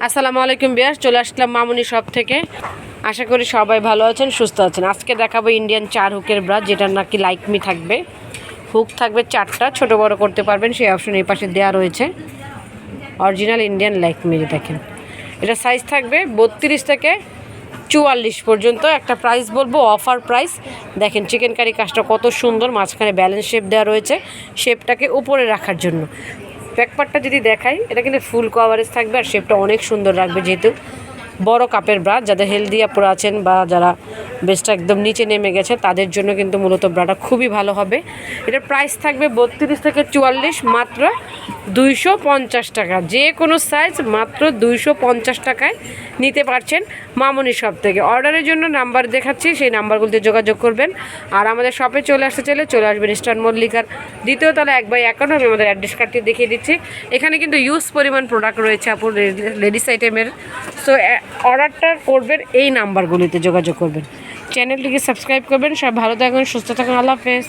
আসসালামু আলাইকুম বিয়াস, চলে আসলাম মামুনি শপ থেকে। আশা করি সবাই ভালো আছেন, সুস্থ আছেন। আজকে দেখাবো ইন্ডিয়ান 4 হুকের ব্রা, যেটা নাকি লাইকমি থাকবে। হুক থাকবে 4টা, ছোট বড় করতে পারবেন, সেই অপশন এই পাশে দেওয়া রয়েছে। অরিজিনাল ইন্ডিয়ান লাইকমি দেখেন, এটা সাইজ থাকবে 32 থেকে 44 পর্যন্ত। একটা প্রাইস বলবো, অফার প্রাইস। দেখেন চিকেন কারি কাজটা কত সুন্দর, মাঝখানে ব্যালেন্স শেপ দেওয়া রয়েছে, শেপটাকে উপরে রাখার জন্য। ব্যাকপার্টটা যদি দেখাই, এটা কিন্তু ফুল কভারেজ থাকবে আর শেপটা অনেক সুন্দর রাখবে, যেহেতু বড় কাপের ব্রা। যাদের হেলদি আপুরা আছেন বা যারা বেস্টটা একদম নিচে নেমে গেছে, তাদের জন্য কিন্তু মূলত ব্রাটা খুবই ভালো হবে। এটার প্রাইস থাকবে 32 থেকে 44, মাত্র 250 টাকা। যে কোনো সাইজ মাত্র 250 টাকায় নিতে পারছেন মামুনি শপ থেকে। অর্ডারের জন্য নাম্বার দেখাচ্ছি, সেই নাম্বারগুলোতে যোগাযোগ করবেন। আর আমাদের শপে চলে আসতে চাইলে চলে আসবেন ইস্টার্ন মল্লিকার 2য় তলা 1/51। আমি আমাদের অ্যাড্রেস কার্ডটি দেখিয়ে দিচ্ছি। এখানে কিন্তু ইউজ পরিমাণ প্রোডাক্ট রয়েছে আপু, লেডিস আইটেমের। সো অর্ডারটা করবেন, এই নাম্বারগুলিতে যোগাযোগ করবেন। চ্যানেলটিকে সাবস্ক্রাইব করবেন। সব ভালো থাকুন, সুস্থ থাকুন, আল্লাহ হাফেজ।